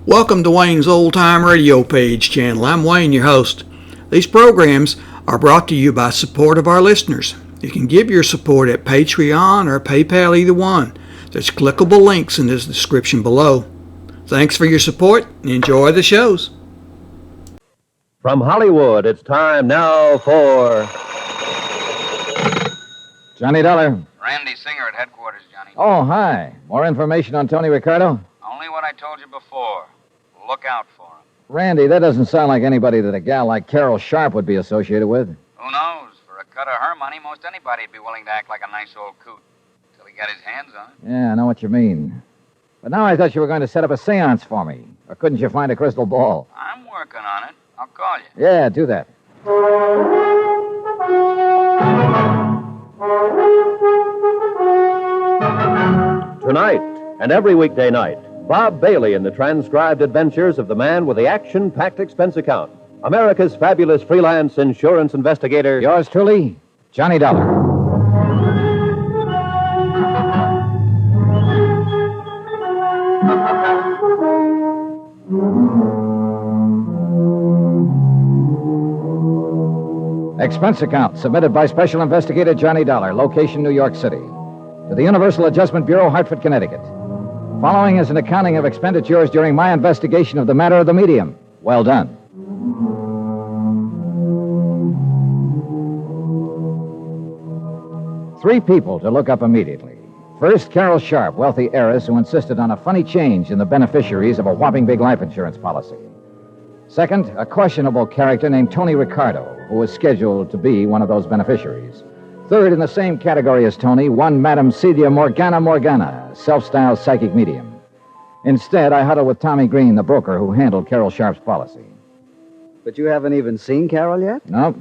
Welcome to Wayne's Old Time Radio Page channel. I'm Wayne, your host. These programs are brought to you by support of our listeners. You can give your support at Patreon or PayPal, either one. There's clickable links in the description below. Thanks for your support and enjoy the shows. From Hollywood, it's time now for Johnny Dollar. Randy Singer at headquarters, Johnny. Oh, hi. More information on Tony Ricardo? Only what I told you before. Look out for him. Randy, that doesn't sound like anybody that a gal like Carol Sharpe would be associated with. Who knows? For a cut of her money, most anybody'd be willing to act like a nice old coot. Till he got his hands on it. Yeah, I know what you mean. But now I thought you were going to set up a seance for me. Or couldn't you find a crystal ball? I'm working on it. I'll call you. Yeah, do that. Tonight and every weekday night, Bob Bailey in the transcribed adventures of the man with the action-packed expense account. America's fabulous freelance insurance investigator. Yours truly, Johnny Dollar. Expense account submitted by Special Investigator Johnny Dollar, location New York City, to the Universal Adjustment Bureau, Hartford, Connecticut. Following is an accounting of expenditures during my investigation of the matter of the medium. Well done. Three people to look up immediately. First, Carol Sharpe, wealthy heiress who insisted on a funny change in the beneficiaries of a whopping big life insurance policy. Second, a questionable character named Tony Ricardo, who was scheduled to be one of those beneficiaries. Third, in the same category as Tony, one Madame Celia Morgana Morgana, self-styled psychic medium. Instead, I huddled with Tommy Green, the broker who handled Carol Sharpe's policy. But you haven't even seen Carol yet? Nope.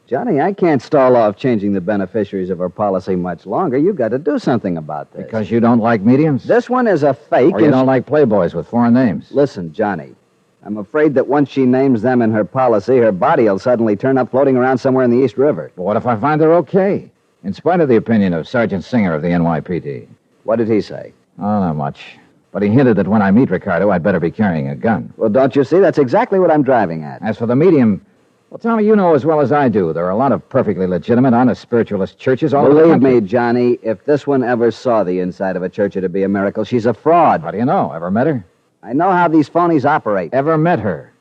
Johnny, I can't stall off changing the beneficiaries of her policy much longer. You've got to do something about this. Because you don't like mediums? This one is a fake. Or you don't like playboys with foreign names? Listen, Johnny, I'm afraid that once she names them in her policy, her body will suddenly turn up floating around somewhere in the East River. But what if I find they're okay? In spite of the opinion of Sergeant Singer of the NYPD. What did he say? Oh, not much. But he hinted that when I meet Ricardo, I'd better be carrying a gun. Well, don't you see? That's exactly what I'm driving at. As for the medium, well, Tommy, you know as well as I do, there are a lot of perfectly legitimate, honest spiritualist churches all over the country. Believe me, Johnny, if this one ever saw the inside of a church, it'd be a miracle. She's a fraud. How do you know? Ever met her? I know how these phonies operate. Ever met her?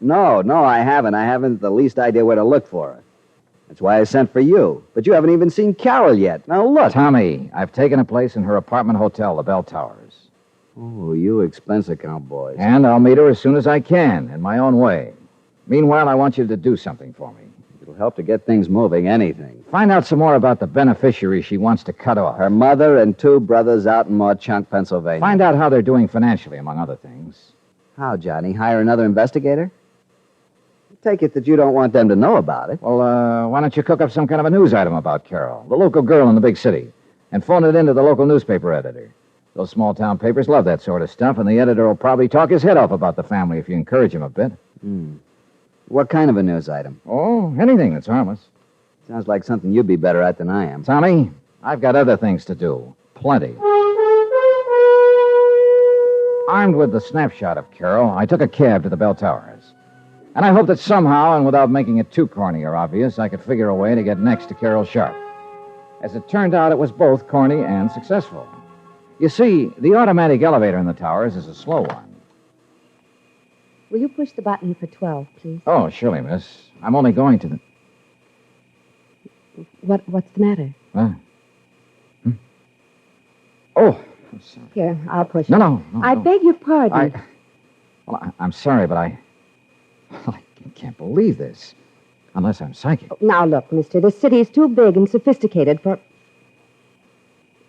No, I haven't. I haven't the least idea where to look for her. That's why I sent for you. But you haven't even seen Carol yet. Now, look. Tommy, I've taken a place in her apartment hotel, the Bell Towers. Oh, you expense account boys. And I'll meet her as soon as I can, in my own way. Meanwhile, I want you to do something for me. It'll help to get things moving, anything. Find out some more about the beneficiary she wants to cut off. Her mother and two brothers out in Mauchunk, Pennsylvania. Find out how they're doing financially, among other things. How, Johnny? Hire another investigator? Take it that you don't want them to know about it. Well, why don't you cook up some kind of a news item about Carol, the local girl in the big city, and phone it into the local newspaper editor. Those small-town papers love that sort of stuff, and the editor will probably talk his head off about the family if you encourage him a bit. What kind of a news item? Oh, anything that's harmless. Sounds like something you'd be better at than I am. Tommy, I've got other things to do. Plenty. Armed with the snapshot of Carol, I took a cab to the Bell Towers. And I hoped that somehow, and without making it too corny or obvious, I could figure a way to get next to Carol Sharpe. As it turned out, it was both corny and successful. You see, the automatic elevator in the towers is a slow one. Will you push the button for 12, please? Oh, surely, miss. I'm only going to the... What's the matter? Huh? Oh, I'm sorry. Here, I'll push it. No. I beg your pardon. I'm sorry, but I can't believe this. Unless I'm psychic. Now, look, mister, this city is too big and sophisticated for...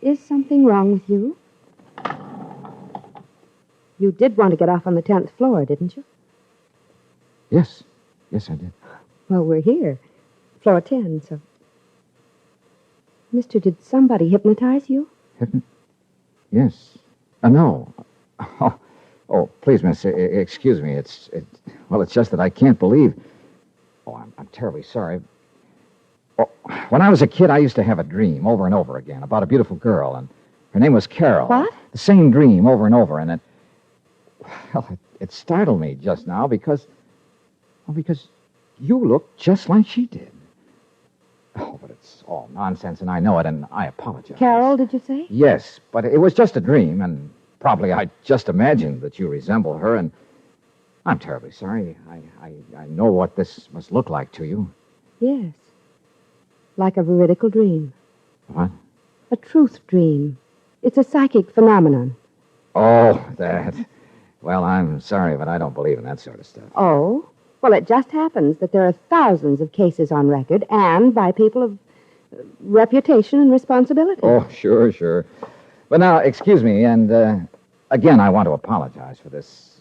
Is something wrong with you? You did want to get off on the 10th floor, didn't you? Yes, I did. Well, we're here. Floor 10, so... Mister, did somebody hypnotize you? Yes. No. Oh, please, miss, excuse me. It's just that I can't believe... Oh, I'm terribly sorry. Oh, when I was a kid, I used to have a dream over and over again about a beautiful girl, and her name was Carol. What? The same dream over and over, and it... Well, it startled me just now because you look just like she did. Oh, but it's all nonsense, and I know it, and I apologize. Carol, did you say? Yes, but it was just a dream, and probably I just imagined that you resemble her, and I'm terribly sorry. I know what this must look like to you. Yes. Like a veridical dream. What? A truth dream. It's a psychic phenomenon. Oh, that. Well, I'm sorry, but I don't believe in that sort of stuff. Oh? Well, it just happens that there are thousands of cases on record, and by people of reputation and responsibility. Oh, sure. But now, excuse me, and again, I want to apologize for this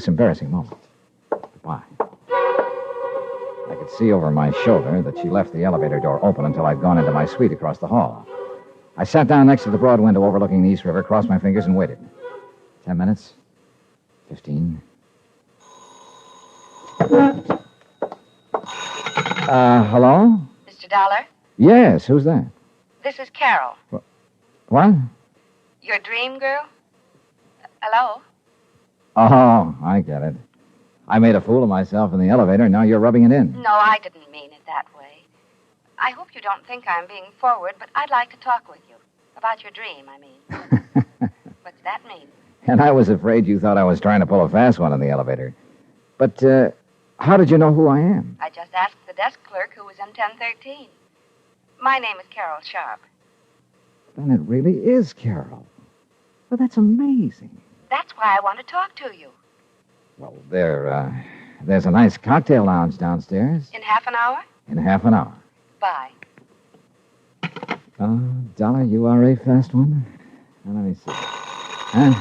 embarrassing moment. Goodbye. I could see over my shoulder that she left the elevator door open until I'd gone into my suite across the hall. I sat down next to the broad window overlooking the East River, crossed my fingers, and waited. 10 minutes. 15. Hello? Mr. Dollar, Yes, who's that? this is Carol, What? your dream girl. Hello? Oh, I get it. I made a fool of myself in the elevator, and now you're rubbing it in. No, I didn't mean it that way. I hope you don't think I'm being forward, but I'd like to talk with you. About your dream, I mean. What's that mean? And I was afraid you thought I was trying to pull a fast one in the elevator. But, how did you know who I am? I just asked the desk clerk who was in 1013. My name is Carol Sharpe. Then it really is Carol. Well, that's amazing. That's why I want to talk to you. Well, there's a nice cocktail lounge downstairs. In half an hour? In half an hour. Bye. Dollar, you are a fast one. Now, let me see. Huh?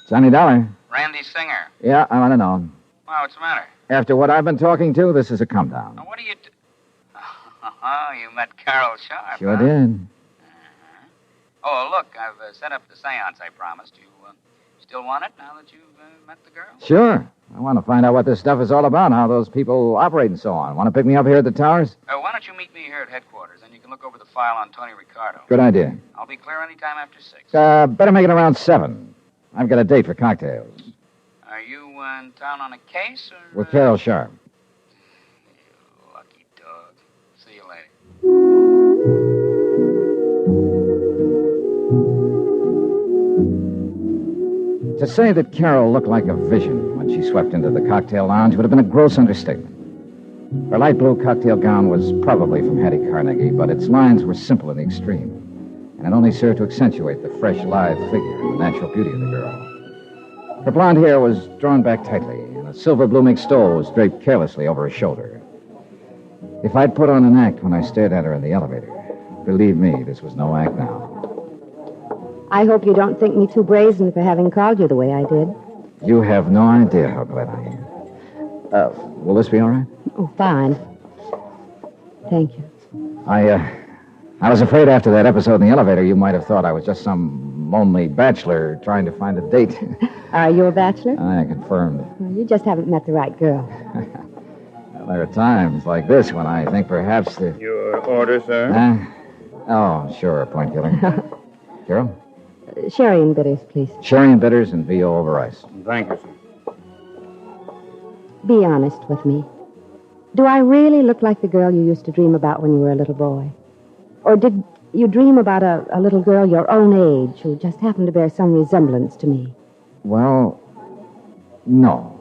Johnny Dollar. Randy Singer. Yeah, I want to know. Well, what's the matter? After what I've been talking to, this is a come down. Now, what do you do? Oh, you met Carol Sharpe. Sure huh? did. Oh, look, I've set up the seance I promised you. Still want it now that you've met the girl? Sure. I want to find out what this stuff is all about, how those people operate and so on. Want to pick me up here at the towers? Why don't you meet me here at headquarters, and you can look over the file on Tony Ricardo. Good idea. I'll be clear any time after 6. Better make it around 7. I've got a date for cocktails. Are you in town on a case, or... With Carol Sharpe. You lucky dog. See you later. To say that Carol looked like a vision when she swept into the cocktail lounge would have been a gross understatement. Her light blue cocktail gown was probably from Hattie Carnegie, but its lines were simple in the extreme, and it only served to accentuate the fresh, lithe figure and the natural beauty of the girl. Her blonde hair was drawn back tightly, and a silver blue mink stole was draped carelessly over her shoulder. If I'd put on an act when I stared at her in the elevator, believe me, this was no act now. I hope you don't think me too brazen for having called you the way I did. You have no idea how glad I am. Will this be all right? Oh, fine. Thank you. I was afraid after that episode in the elevator you might have thought I was just some lonely bachelor trying to find a date. Are you a bachelor? I confirmed. Well, you just haven't met the right girl. Well, there are times like this when I think perhaps the... Your order, sir? Oh, sure, point killer. Carol? Sherry and bitters, please. Sherry and bitters and VO over ice. Thank you, sir. Be honest with me. Do I really look like the girl you used to dream about when you were a little boy? Or did you dream about a little girl your own age who just happened to bear some resemblance to me? Well, no.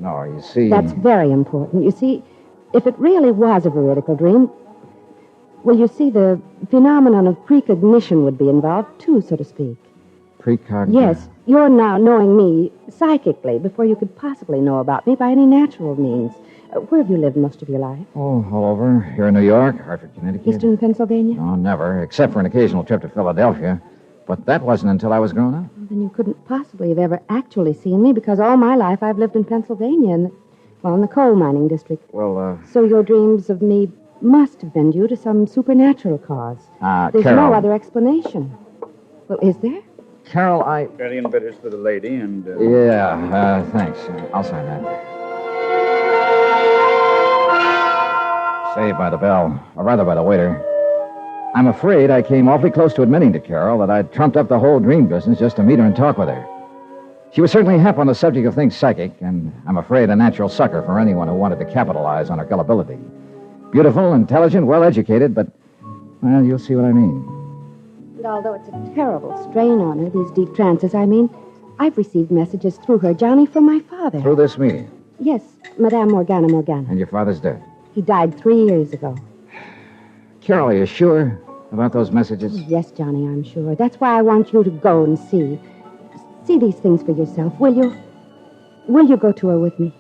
No, you see... That's very important. You see, if it really was a veridical dream, well, you see, the phenomenon of precognition would be involved, too, so to speak. Precognition? Yes, you're now knowing me psychically before you could possibly know about me by any natural means. Where have you lived most of your life? Oh, all over. Here in New York, Hartford, Connecticut. Eastern Pennsylvania? No, never, except for an occasional trip to Philadelphia. But that wasn't until I was grown up. Well, then you couldn't possibly have ever actually seen me because all my life I've lived in Pennsylvania, in the coal mining district. Well, So your dreams of me must have been due to some supernatural cause. There's Carol. no other explanation. Well, is there? Carol, Sherry and bitters for the lady, and... Yeah, thanks. I'll sign that. Saved by the bell, or rather by the waiter. I'm afraid I came awfully close to admitting to Carol that I'd trumped up the whole dream business just to meet her and talk with her. She was certainly hep on the subject of things psychic, and I'm afraid a natural sucker for anyone who wanted to capitalize on her gullibility. Beautiful, intelligent, well-educated, but, well, you'll see what I mean. And although it's a terrible strain on her, these deep trances, I've received messages through her, Johnny, from my father. Through this medium. Yes, Madame Morgana Morgana. And your father's dead. He died 3 years ago. Carol, are you sure about those messages? Yes, Johnny, I'm sure. That's why I want you to go and see. See these things for yourself, will you? Will you go to her with me?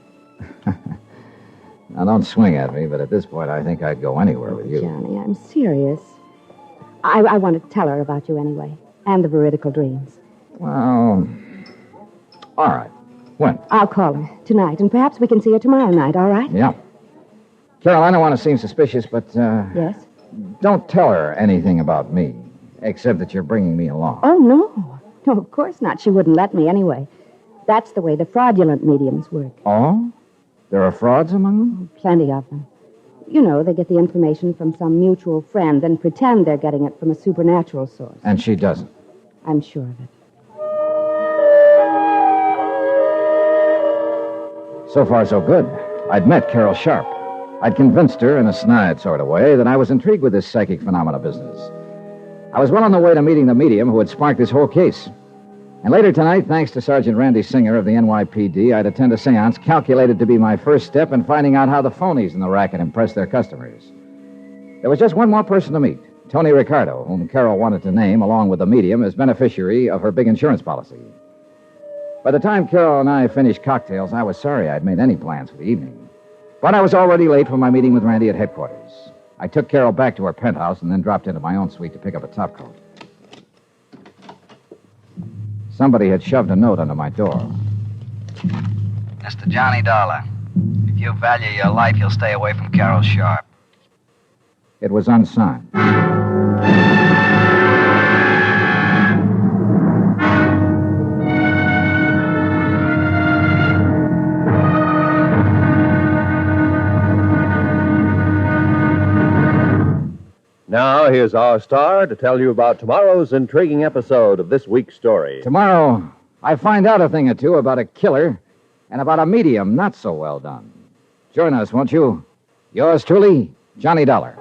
Now, don't swing at me, but at this point, I think I'd go anywhere with you. Johnny, I'm serious. I want to tell her about you anyway, and the veridical dreams. Well, all right. When? I'll call her tonight, and perhaps we can see her tomorrow night, all right? Yeah. Carol, I don't want to seem suspicious, but, Yes? don't tell her anything about me, except that you're bringing me along. Oh, no. No, of course not. She wouldn't let me anyway. That's the way the fraudulent mediums work. Oh? There are frauds among them? Plenty of them. You know, they get the information from some mutual friend and pretend they're getting it from a supernatural source. And she doesn't. I'm sure of it. So far, so good. I'd met Carol Sharpe. I'd convinced her in a snide sort of way that I was intrigued with this psychic phenomena business. I was well on the way to meeting the medium who had sparked this whole case. And later tonight, thanks to Sergeant Randy Singer of the NYPD, I'd attend a seance calculated to be my first step in finding out how the phonies in the racket impress their customers. There was just one more person to meet, Tony Ricardo, whom Carol wanted to name, along with the medium, as beneficiary of her big insurance policy. By the time Carol and I finished cocktails, I was sorry I'd made any plans for the evening. But I was already late for my meeting with Randy at headquarters. I took Carol back to her penthouse and then dropped into my own suite to pick up a topcoat. Somebody had shoved a note under my door. Mr. Johnny Dollar, if you value your life, you'll stay away from Carol Sharpe. It was unsigned. Now, here's our star to tell you about tomorrow's intriguing episode of this week's story. Tomorrow, I find out a thing or two about a killer and about a medium not so well done. Join us, won't you? Yours truly, Johnny Dollar.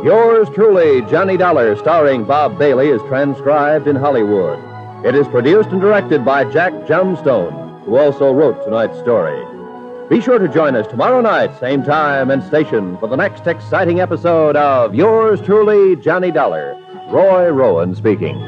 Yours truly, Johnny Dollar, starring Bob Bailey, is transcribed in Hollywood. It is produced and directed by Jack Johnstone, who also wrote tonight's story. Be sure to join us tomorrow night, same time and station, for the next exciting episode of Yours truly, Johnny Dollar. Roy Rowan speaking.